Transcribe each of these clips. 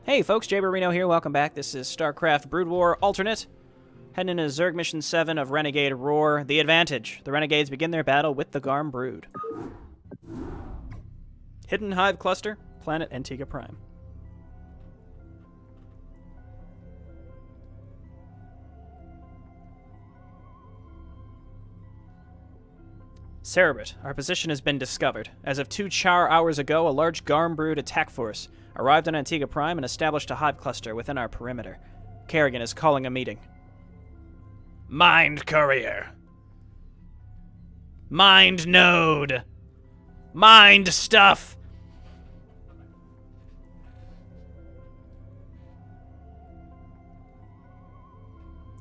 Hey folks, Jay Barino here, welcome back. This is StarCraft Brood War Alternate. Heading into Zerg Mission 7 of Renegade Roar, The Advantage. The Renegades begin their battle with the Garm Brood. Hidden Hive Cluster, Planet Antigua Prime. Cerebrit, our position has been discovered. As of 2 Char hours ago, a large Garm Brood attack force arrived on Antigua Prime and established a hive cluster within our perimeter. Kerrigan is calling a meeting. Mind Courier. Mind Node. Mind Stuff.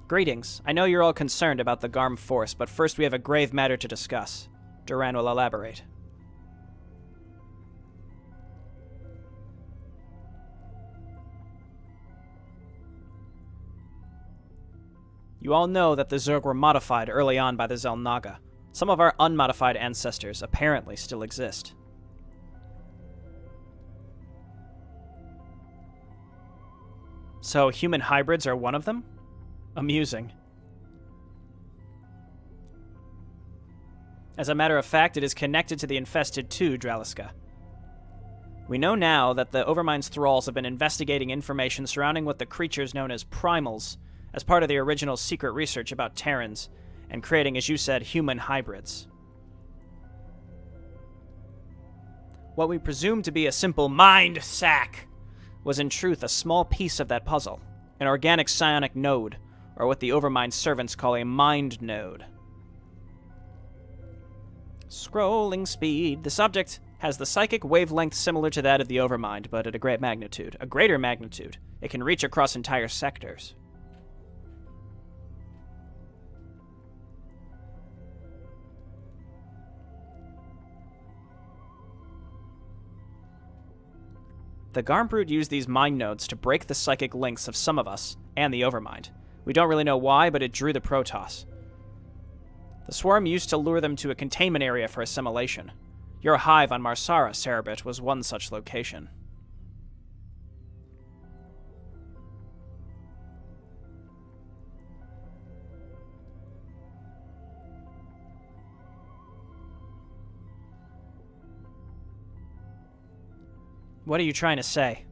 Greetings. I know you're all concerned about the Garm force, but first we have a grave matter to discuss. Duran will elaborate. You all know that the Zerg were modified early on by the Xel'Naga. Some of our unmodified ancestors apparently still exist. So human hybrids are one of them? Amusing. As a matter of fact, it is connected to the infested 2 Draliska. We know now that the Overmind's thralls have been investigating information surrounding what the creatures known as Primals as part of the original secret research about Terrans, and creating, as you said, human hybrids. What we presumed to be a simple mind sack was in truth a small piece of that puzzle, an organic psionic node, or what the Overmind servants call a mind node. Scrolling speed. The subject has the psychic wavelength similar to that of the Overmind, but at a great magnitude. A greater magnitude. It can reach across entire sectors. The Garm Brood used these mind nodes to break the psychic links of some of us and the Overmind. We don't really know why, but it drew the Protoss. The Swarm used to lure them to a containment area for assimilation. Your hive on Marsara, Cerebrit, was one such location. What are you trying to say?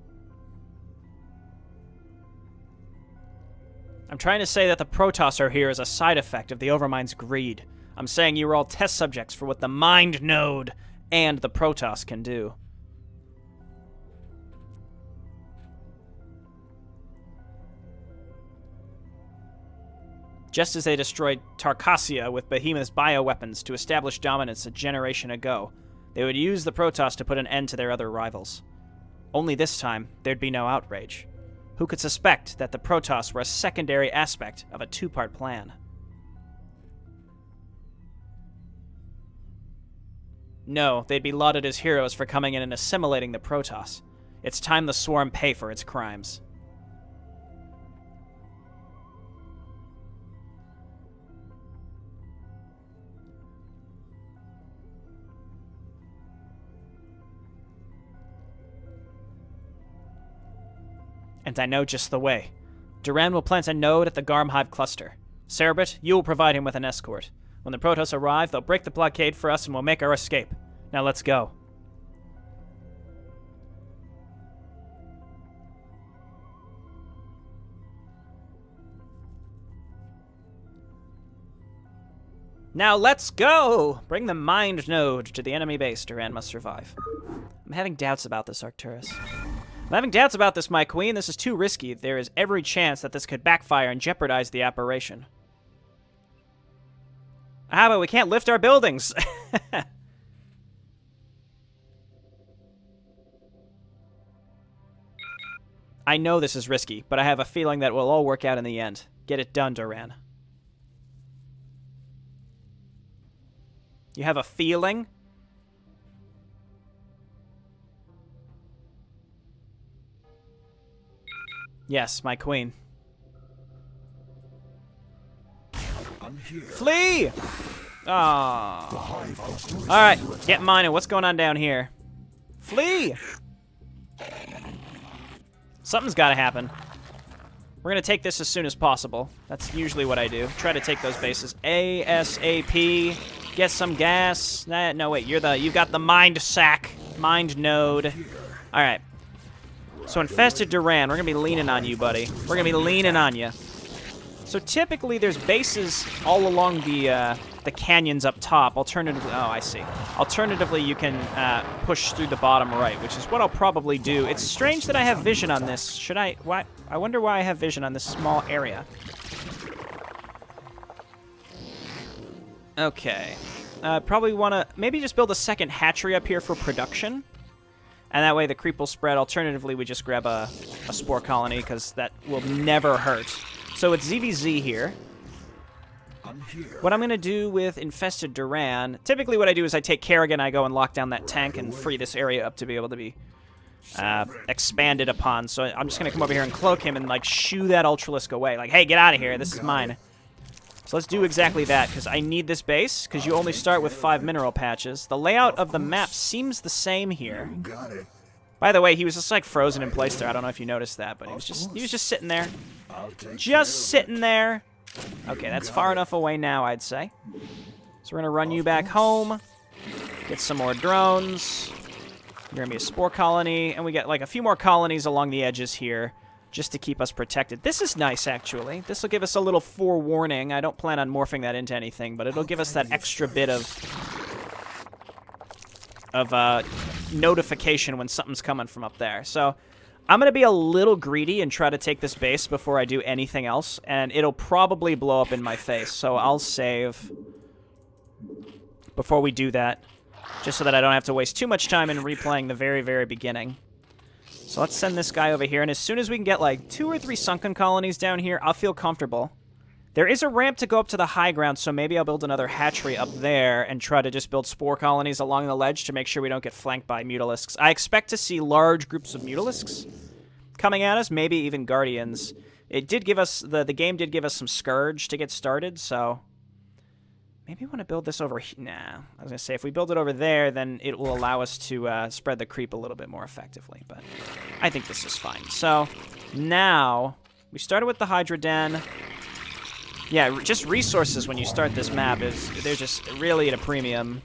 I'm trying to say that the Protoss are here as a side effect of the Overmind's greed. I'm saying you were all test subjects for what the Mind Node and the Protoss can do. Just as they destroyed Tarkassia with Behemoth's bioweapons to establish dominance a generation ago, they would use the Protoss to put an end to their other rivals. Only this time, there'd be no outrage. Who could suspect that the Protoss were a secondary aspect of a 2-part plan? No, they'd be lauded as heroes for coming in and assimilating the Protoss. It's time the Swarm pay for its crimes. And I know just the way. Duran will plant a node at the Garm Hive cluster. Cerebrit, you will provide him with an escort. When the Protoss arrive, they'll break the blockade for us and we'll make our escape. Now let's go. Now let's go! Bring the Mind Node to the enemy base. Duran must survive. I'm having doubts about this, Arcturus. I'm having doubts about this, my queen. This is too risky. There is every chance that this could backfire and jeopardize the operation. How about we can't lift our buildings? I know this is risky, but I have a feeling that it will all work out in the end. Get it done, Duran. You have a feeling? Yes, my queen. Flee! Aww. Alright, get mining. What's going on down here? Flee! Something's got to happen. We're going to take this as soon as possible. That's usually what I do. Try to take those bases ASAP. Get some gas. No, wait. You've got the mind sack. Mind node. All right. So Infested Duran, we're going to be leaning on you, buddy. We're going to be leaning on you. So typically there's bases all along the canyons up top. Alternatively, oh, I see. Alternatively, you can push through the bottom right, which is what I'll probably do. It's strange that I have vision on this. Should I? Why? I wonder why I have vision on this small area. Okay. Probably want to maybe just build a second hatchery up here for production. And that way the creep will spread. Alternatively, we just grab a spore colony, because that will never hurt. So it's ZVZ here. What I'm going to do with Infested Duran, typically what I do is I take Kerrigan, I go and lock down that tank and free this area up to be able to be expanded upon. So I'm just going to come over here and cloak him and, like, shoo that Ultralisk away. Like, hey, get out of here. This is mine. So let's do exactly that, because I need this base, because you only start with 5 mineral patches. The layout of the map seems the same here. By the way, he was just, like, frozen in place there. I don't know if you noticed that, but he was just sitting there. Just sitting there. Okay, that's far enough away now, I'd say. So we're going to run you back home. Get some more drones. You're going to be a spore colony. And we get, like, a few more colonies along the edges here, just to keep us protected. This is nice, actually. This will give us a little forewarning. I don't plan on morphing that into anything, but it'll give us that extra bit of notification when something's coming from up there. So I'm going to be a little greedy and try to take this base before I do anything else, and it'll probably blow up in my face. So I'll save before we do that, just so that I don't have to waste too much time in replaying the very, very beginning. So let's send this guy over here, and as soon as we can get like 2 or 3 sunken colonies down here, I'll feel comfortable. There is a ramp to go up to the high ground, so maybe I'll build another hatchery up there and try to just build spore colonies along the ledge to make sure we don't get flanked by Mutalisks. I expect to see large groups of Mutalisks coming at us, maybe even Guardians. It did give us, the game did give us some Scourge to get started, so maybe I want to build this over here. Nah, I was going to say, if we build it over there, then it will allow us to spread the creep a little bit more effectively, but I think this is fine. So now, we started with the Hydra Den. Yeah, just resources when you start this map, they're just really at a premium.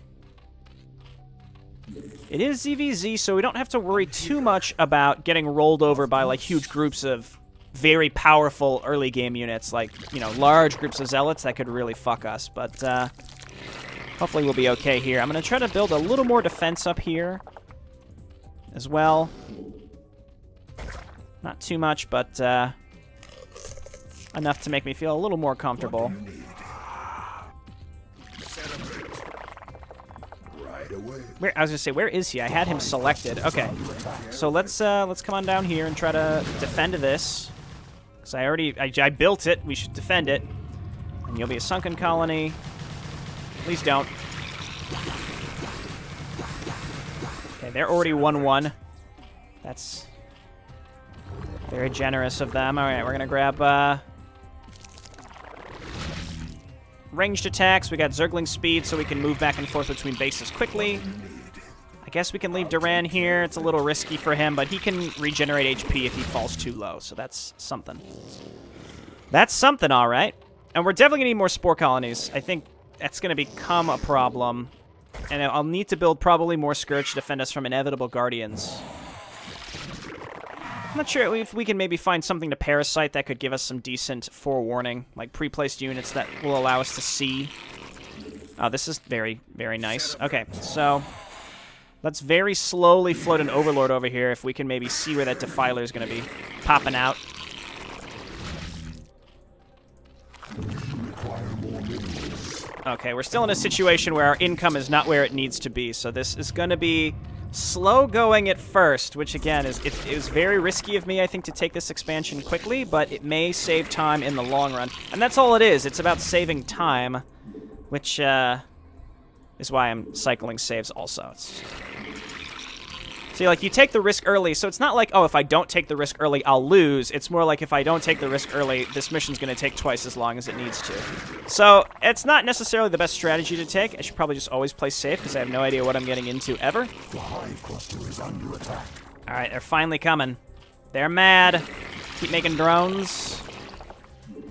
It is ZVZ, so we don't have to worry too much about getting rolled over by, like, huge groups of very powerful early game units, like, you know, large groups of zealots that could really fuck us, but hopefully we'll be okay here. I'm going to try to build a little more defense up here as well. Not too much, but enough to make me feel a little more comfortable. I was gonna say, where is he? I had him selected. Okay, so let's come on down here and try to defend this. Because I built it. We should defend it. And you'll be a sunken colony. Please don't. Okay, they're already 1-1. That's very generous of them. All right, we're gonna grab ranged attacks. We got Zergling speed, so we can move back and forth between bases quickly. I guess we can leave Duran here. It's a little risky for him, but he can regenerate HP if he falls too low, so that's something. That's something, all right. And we're definitely going to need more spore colonies. I think that's going to become a problem. And I'll need to build probably more Scourge to defend us from inevitable Guardians. I'm not sure if we can maybe find something to Parasite that could give us some decent forewarning, like pre-placed units that will allow us to see. Oh, this is very, very nice. Okay, so let's very slowly float an Overlord over here if we can maybe see where that Defiler is going to be popping out. Okay, we're still in a situation where our income is not where it needs to be, so this is going to be slow going at first, which again it was very risky of me, I think, to take this expansion quickly, but it may save time in the long run. And that's all it is. It's about saving time, which is why I'm cycling saves also. See, like, you take the risk early, so it's not like, oh, if I don't take the risk early, I'll lose. It's more like, if I don't take the risk early, this mission's going to take twice as long as it needs to. So it's not necessarily the best strategy to take. I should probably just always play safe, because I have no idea what I'm getting into ever. The hive cluster is under attack. All right, they're finally coming. They're mad. Keep making drones.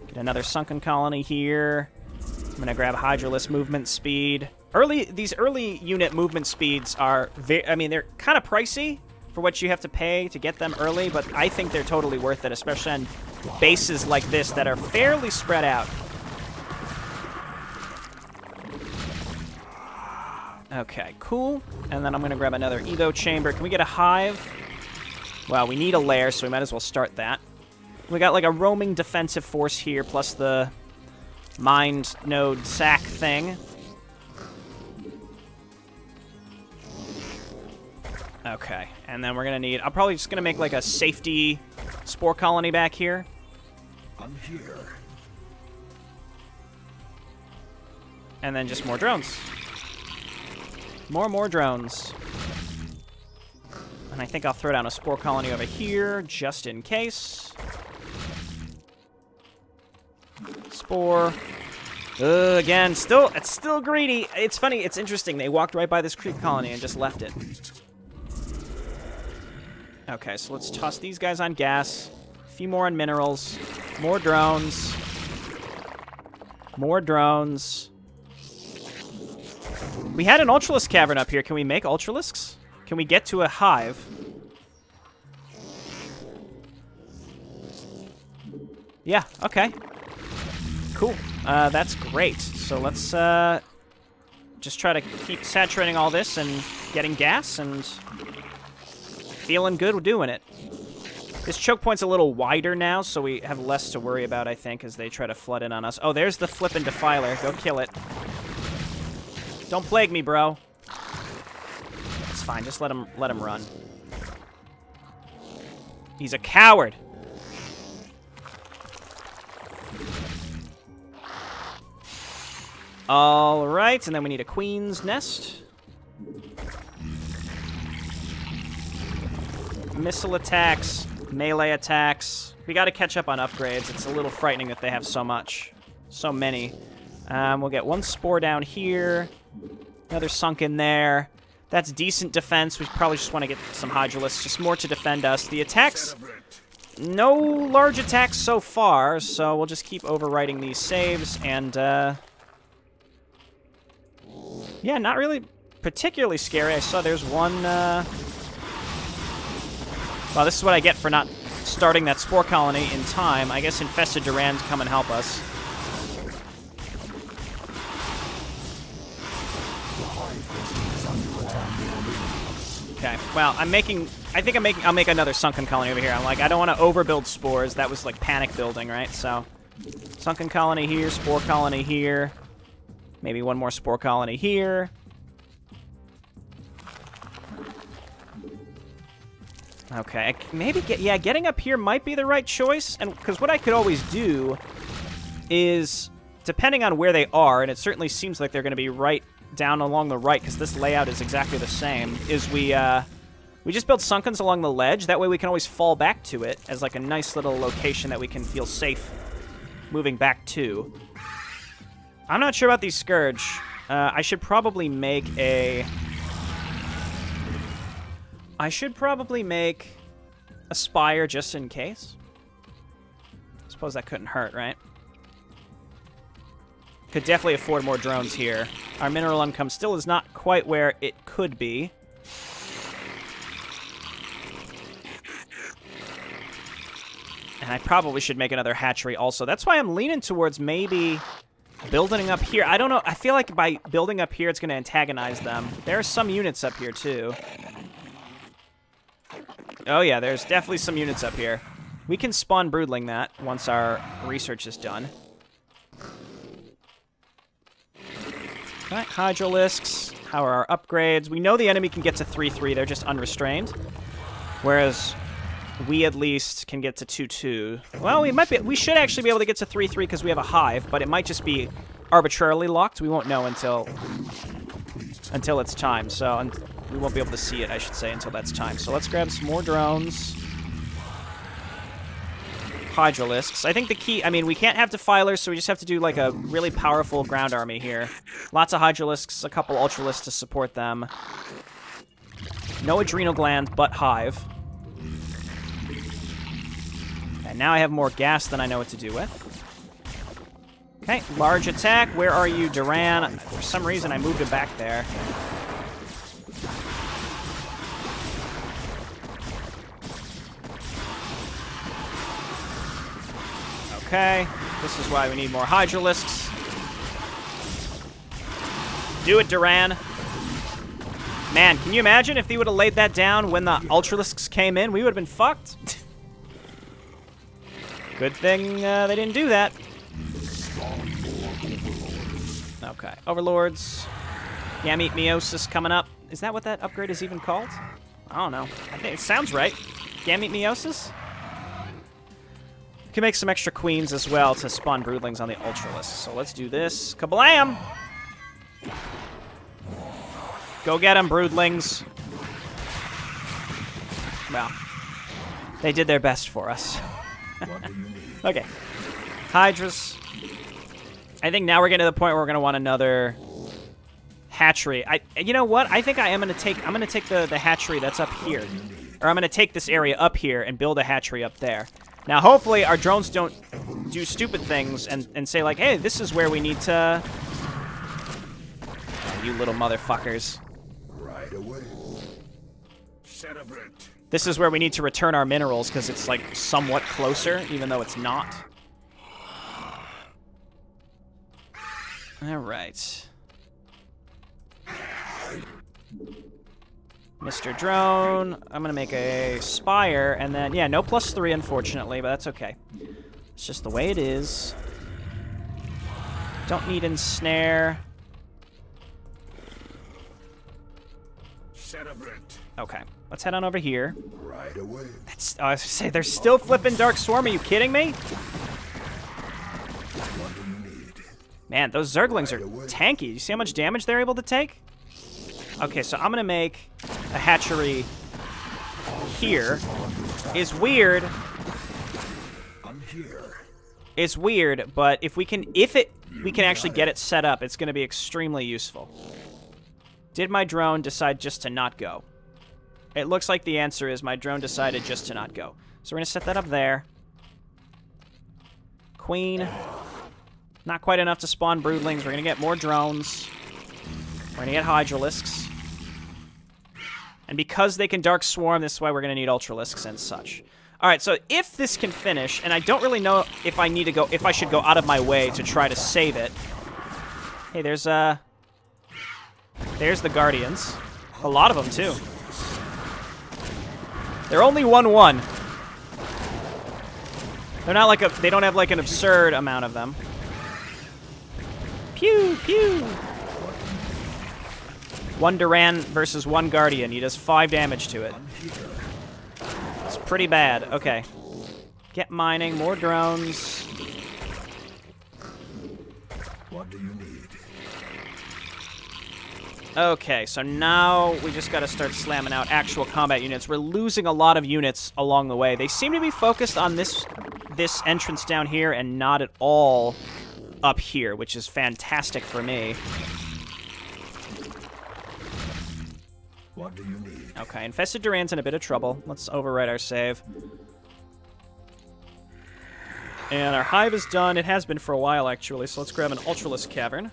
Get another sunken colony here. I'm going to grab Hydralisk movement speed. These early unit movement speeds are, I mean, they're kind of pricey for what you have to pay to get them early, but I think they're totally worth it, especially on bases like this that are fairly spread out. Okay, cool. And then I'm going to grab another Evo chamber. Can we get a hive? Well, we need a lair, so we might as well start that. We got like a roaming defensive force here, plus the mind node sack thing. Okay, and then we're going to need... I'm probably just going to make like a safety spore colony back here. I'm here. And then just more drones. More drones. And I think I'll throw down a spore colony over here, just in case. Spore. Again, it's still greedy. It's funny, it's interesting. They walked right by this creep colony and just left it. Okay, so let's toss these guys on gas. A few more on minerals. More drones. More drones. We had an Ultralisk cavern up here. Can we make Ultralisks? Can we get to a hive? Yeah, okay. Cool. That's great. So let's just try to keep saturating all this and getting gas and feeling good doing it. This choke point's a little wider now, so we have less to worry about, I think, as they try to flood in on us. Oh, there's the flippin' Defiler. Go kill it. Don't plague me, bro. It's fine. Just let him run. He's a coward. All right, and then we need a queen's nest. Missile attacks, melee attacks. We got to catch up on upgrades. It's a little frightening that they have so many. We'll get one spore down here. Another sunk in there. That's decent defense. We probably just want to get some Hydralisks, just more to defend us. The attacks, no large attacks so far, so we'll just keep overwriting these saves. And, yeah, not really particularly scary. I saw there's one... Well, this is what I get for not starting that spore colony in time. I guess Infested Durand come and help us. Okay, well, I'll make another sunken colony over here. I'm like, I don't want to overbuild spores. That was like panic building, right? So, sunken colony here, spore colony here. Maybe one more spore colony here. Okay, maybe getting up here might be the right choice, and because what I could always do is, depending on where they are, and it certainly seems like they're going to be right down along the right, because this layout is exactly the same, is we just build sunkens along the ledge. That way we can always fall back to it as like a nice little location that we can feel safe moving back to. I'm not sure about these Scourge. I should probably make a Spire just in case. I suppose that couldn't hurt, right? Could definitely afford more drones here. Our mineral income still is not quite where it could be. And I probably should make another hatchery also. That's why I'm leaning towards maybe building up here. I don't know. I feel like by building up here, it's going to antagonize them. There are some units up here, too. Oh, yeah, there's definitely some units up here. We can spawn Broodling that once our research is done. Alright, Hydralisks. How are our upgrades? We know the enemy can get to 3-3. They're just unrestrained. Whereas we at least can get to 2-2. Well, we should actually be able to get to 3-3 because we have a hive, but it might just be arbitrarily locked. We won't know until it's time. So we won't be able to see it, I should say, until that's time. So let's grab some more drones. Hydralisks. I think the key... I mean, we can't have Defilers, so we just have to do, like, a really powerful ground army here. Lots of Hydralisks, a couple Ultralisks to support them. No Adrenal Gland, but Hive. And now I have more gas than I know what to do with. Okay, large attack. Where are you, Duran? For some reason, I moved it back there. Okay, this is why we need more Hydralisks. Do it, Duran. Man, can you imagine if they would have laid that down when the Ultralisks came in? We would have been fucked. Good thing they didn't do that. Okay, Overlords. Gamete Meiosis coming up. Is that what that upgrade is even called? I don't know. I think it sounds right. Gamete Meiosis? We can make some extra queens as well to spawn broodlings on the Ultralisks. So let's do this. Kablam! Go get them, broodlings. Well, they did their best for us. Okay. Hydras. I think now we're getting to the point where we're going to want another hatchery. You know what? I think I'm going to take the hatchery that's up here. Or I'm going to take this area up here and build a hatchery up there. Now, hopefully, our drones don't do stupid things and say, like, hey, this is where we need to... Oh, you little motherfuckers. Right away. Celebrate. This is where we need to return our minerals, because it's, like, somewhat closer, even though it's not. Alright. Mr. Drone. I'm going to make a Spire, and then, yeah, no +3, unfortunately, but that's okay. It's just the way it is. Don't need Ensnare. Celebrate. Okay, let's head on over here. Right away. That's, I was going to say, they're still flipping Dark Swarm. Are you kidding me? What do you need? Man, those Zerglings are tanky. You see how much damage they're able to take? Okay, so I'm going to make a hatchery here. It's weird. I'm here. It's weird, but if we can actually get it set up, it's going to be extremely useful. Did my drone decide just to not go? It looks like the answer is my drone decided just to not go. So we're going to set that up there. Queen. Not quite enough to spawn broodlings. We're going to get more drones. We're going to get Hydralisks. And because they can Dark Swarm, this is why we're going to need Ultralisks and such. Alright, so if this can finish, and I don't really know if I should go out of my way to try to save it. Hey, there's the Guardians. A lot of them, too. They're only 1/1. They're not like they don't have like an absurd amount of them. Pew, pew. 1 Duran versus 1 Guardian. He does 5 damage to it. It's pretty bad. Okay. Get mining. More drones. What do you need? Okay, so now we just got to start slamming out actual combat units. We're losing a lot of units along the way. They seem to be focused on this entrance down here and not at all up here, which is fantastic for me. What do you need? Okay, Infested Duran's in a bit of trouble. Let's overwrite our save. And our hive is done. It has been for a while, actually, so let's grab an Ultralisk Cavern.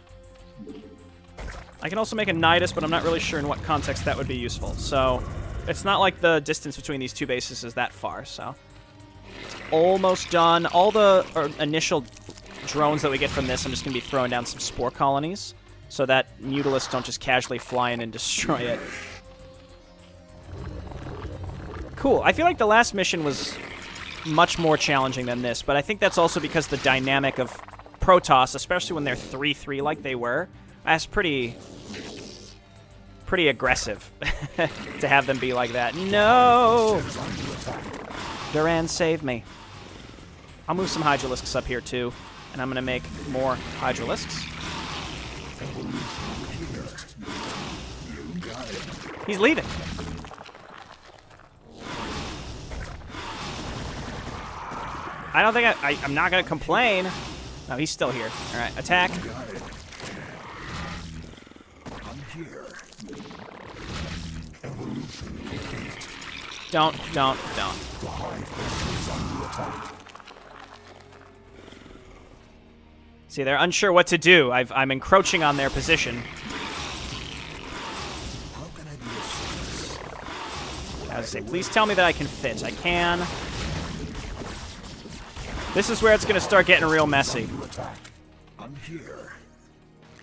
I can also make a Nidus, but I'm not really sure in what context that would be useful. So, it's not like the distance between these two bases is that far, so. It's almost done. All the initial drones that we get from this, I'm just going to be throwing down some Spore Colonies, so that Mutalisks don't just casually fly in and destroy it. Cool. I feel like the last mission was much more challenging than this, but I think that's also because the dynamic of Protoss, especially when they're 3-3 like they were, that's pretty aggressive to have them be like that. No! Duran, save me. I'll move some Hydralisks up here, too, and I'm going to make more Hydralisks. He's leaving. I don't think I'm not going to complain. No, he's still here. All right, attack. I'm here. Don't. See, they're unsure what to do. I'm encroaching on their position. How can I be of service? I was gonna say, please tell me that I can fit. I can. This is where it's gonna start getting real messy. I'm here.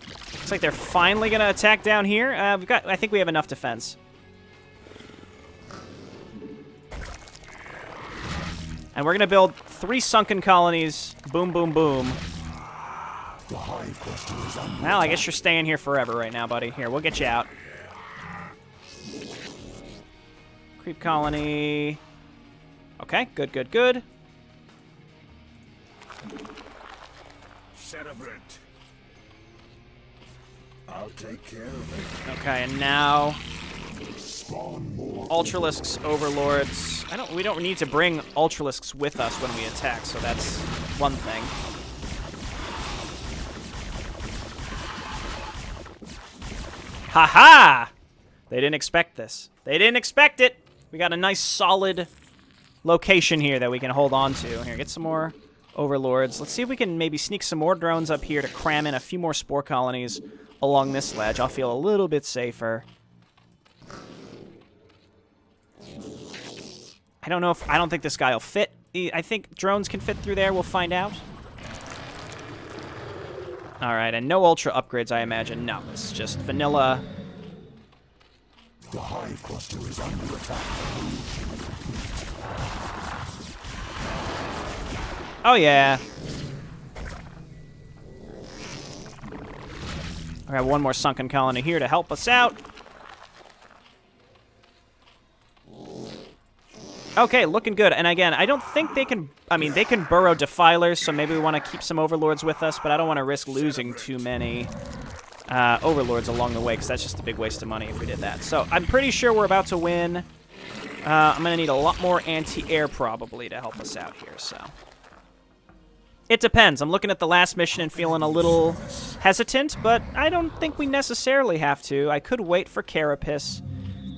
Looks like they're finally gonna attack down here. I think we have enough defense. And we're gonna build 3 sunken colonies. Boom, boom, boom. The hive cluster is under Well, I guess you're staying here forever right now, buddy. Here, we'll get you out. Creep colony. Okay, good, good, good. Celebrate. I'll take care of it. Okay, and now Spawn more. Ultralisks, Overlords. We don't need to bring Ultralisks with us when we attack, so that's one thing. Ha-ha! They didn't expect this. They didn't expect it! We got a nice solid location here that we can hold on to. Here, get some more Overlords. Let's see if we can maybe sneak some more drones up here to cram in a few more spore colonies along this ledge. I'll feel a little bit safer. I don't think this guy will fit. I think drones can fit through there. We'll find out. All right, and no ultra upgrades, I imagine. No, it's just vanilla. The hive cluster is under attack. Oh, yeah. I have one more sunken colony here to help us out. Okay, looking good. And again, I don't think they can... I mean, they can burrow defilers, so maybe we want to keep some overlords with us, but I don't want to risk losing too many overlords along the way, because that's just a big waste of money if we did that. So I'm pretty sure we're about to win. I'm going to need a lot more anti-air, probably, to help us out here, so... It depends. I'm looking at the last mission and feeling a little hesitant, but I don't think we necessarily have to. I could wait for Carapace.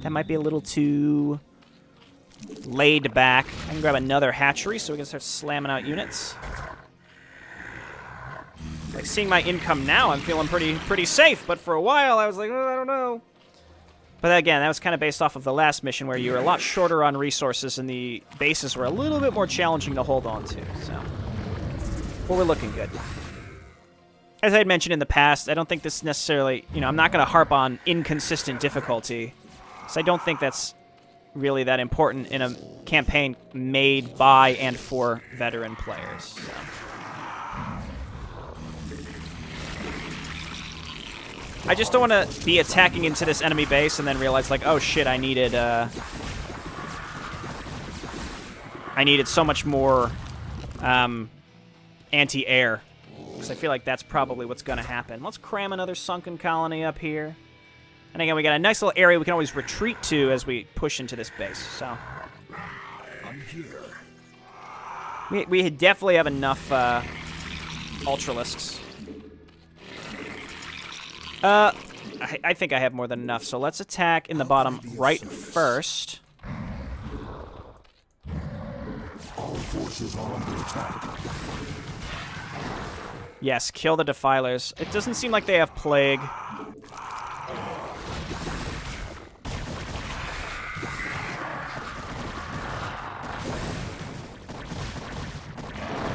That might be a little too... laid back. I can grab another hatchery so we can start slamming out units. Like, seeing my income now, I'm feeling pretty safe, but for a while I was like, oh, I don't know. But again, that was kind of based off of the last mission where you were a lot shorter on resources and the bases were a little bit more challenging to hold on to, so. But we're looking good. As I had mentioned in the past, I don't think this necessarily, I'm not going to harp on inconsistent difficulty, so I don't think that's really that important in a campaign made by and for veteran players. So. I just don't want to be attacking into this enemy base and then realize, like, oh shit, I needed so much more anti-air. Because I feel like that's probably what's going to happen. Let's cram another sunken colony up here. And again, we got a nice little area we can always retreat to as we push into this base, so. I'm here. We definitely have enough Ultralisks. I think I have more than enough, so let's attack in the bottom right first. All forces are under attack. Yes, kill the Defilers. It doesn't seem like they have Plague.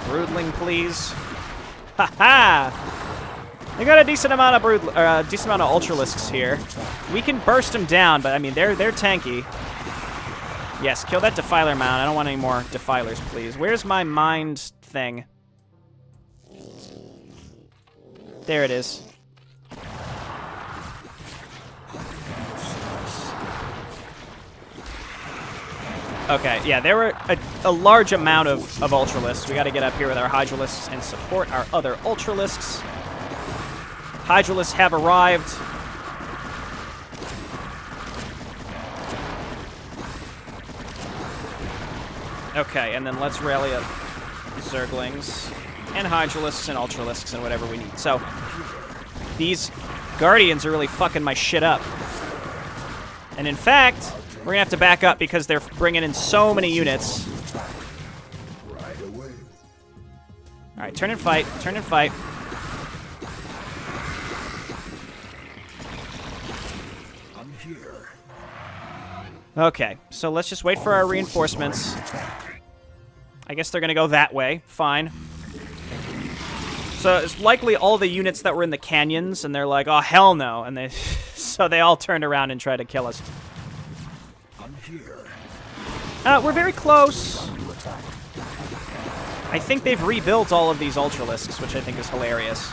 Broodling, please. Ha-ha! They got a decent amount of Ultralisks here. We can burst them down, but I mean they're tanky. Yes, kill that Defiler mound. I don't want any more Defilers, please. Where's my mind thing? There it is. Okay, yeah, there were a large amount of Ultralisks. We got to get up here with our Hydralisks and support our other Ultralisks. Hydralisks have arrived. Okay, and then let's rally up Zerglings and Hydralisks and Ultralisks and whatever we need. So, these Guardians are really fucking my shit up. And in fact, we're going to have to back up because they're bringing in so many units. Right away. Alright, turn and fight. Turn and fight. here. Okay, so let's just wait for our reinforcements. I guess they're going to go that way. Fine. So it's likely all the units that were in the canyons, and they're like, oh, hell no. And they, so they all turned around and tried to kill us. I'm here. We're very close. I think they've rebuilt all of these Ultralisks, which I think is hilarious.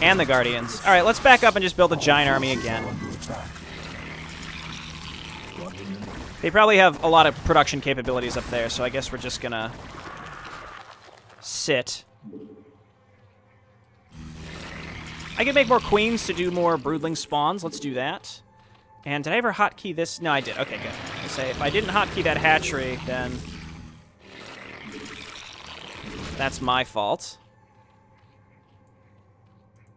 And the Guardians. All right, let's back up and just build a giant army again. They probably have a lot of production capabilities up there, so I guess we're just gonna sit. I could make more queens to do more broodling spawns. Let's do that. And did I ever hotkey this? No, I did. Okay, good. I say if I didn't hotkey that hatchery, then that's my fault.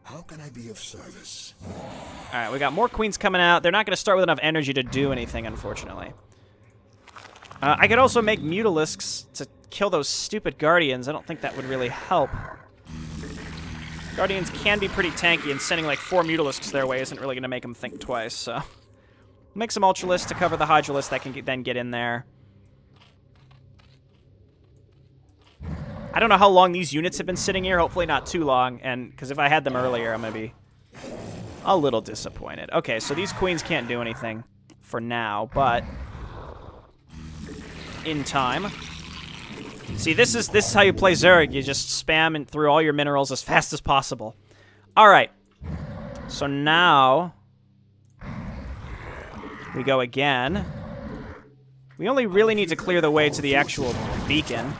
How can I be of service? All right, we got more queens coming out. They're not going to start with enough energy to do anything, unfortunately. I could also make Mutalisks to kill those stupid Guardians. I don't think that would really help. Guardians can be pretty tanky, and sending like 4 Mutalisks their way isn't really going to make them think twice, so... Make some Ultralisks to cover the Hydralisks that can then get in there. I don't know how long these units have been sitting here. Hopefully not too long, and because if I had them earlier, I'm going to be a little disappointed. Okay, so these queens can't do anything for now, but in time. See, this is how you play Zerg. You just spam and through all your minerals as fast as possible. All right. So now we go again. We only really need to clear the way to the actual beacon.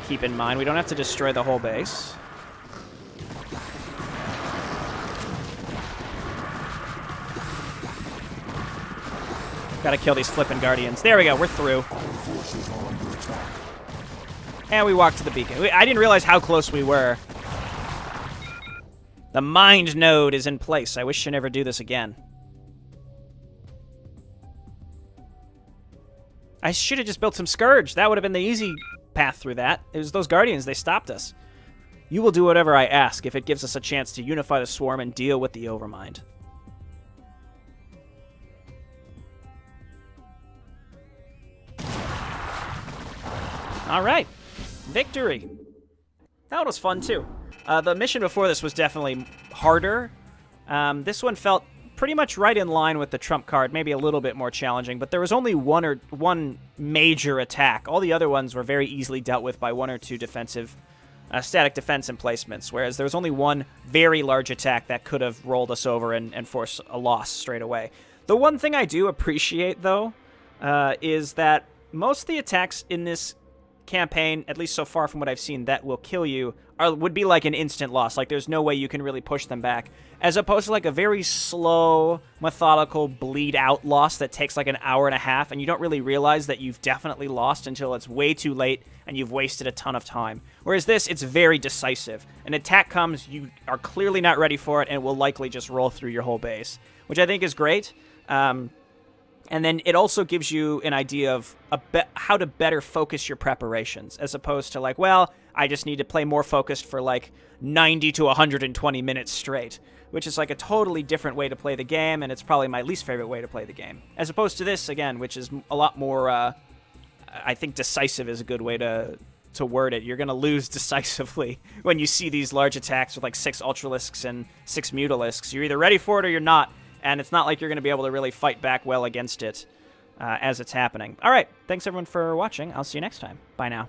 Keep in mind, we don't have to destroy the whole base. Gotta kill these flippin' Guardians. There we go, we're through. And we walk to the beacon. I didn't realize how close we were. The mind node is in place. I wish I never do this again. I should have just built some Scourge. That would have been the easy path through that. It was those Guardians. They stopped us. You will do whatever I ask if it gives us a chance to unify the Swarm and deal with the Overmind. All right. Victory. That one was fun, too. The mission before this was definitely harder. This one felt pretty much right in line with the trump card, maybe a little bit more challenging, but there was only one major attack. All the other ones were very easily dealt with by 1 or 2 defensive static defense emplacements, whereas there was only one very large attack that could have rolled us over and forced a loss straight away. The one thing I do appreciate, though, is that most of the attacks in this campaign, at least so far from what I've seen, that will kill you would be like an instant loss. Like, there's no way you can really push them back. As opposed to like a very slow, methodical bleed-out loss that takes like an hour and a half, and you don't really realize that you've definitely lost until it's way too late and you've wasted a ton of time. Whereas this, it's very decisive. An attack comes, you are clearly not ready for it, and it will likely just roll through your whole base, which I think is great. And then it also gives you an idea of how to better focus your preparations, as opposed to like, well, I just need to play more focused for like 90 to 120 minutes straight, which is like a totally different way to play the game, and it's probably my least favorite way to play the game. As opposed to this, again, which is a lot more, I think decisive is a good way to word it. You're going to lose decisively when you see these large attacks with like 6 Ultralisks and 6 Mutalisks. You're either ready for it or you're not. And it's not like you're going to be able to really fight back well against it as it's happening. All right. Thanks, everyone, for watching. I'll see you next time. Bye now.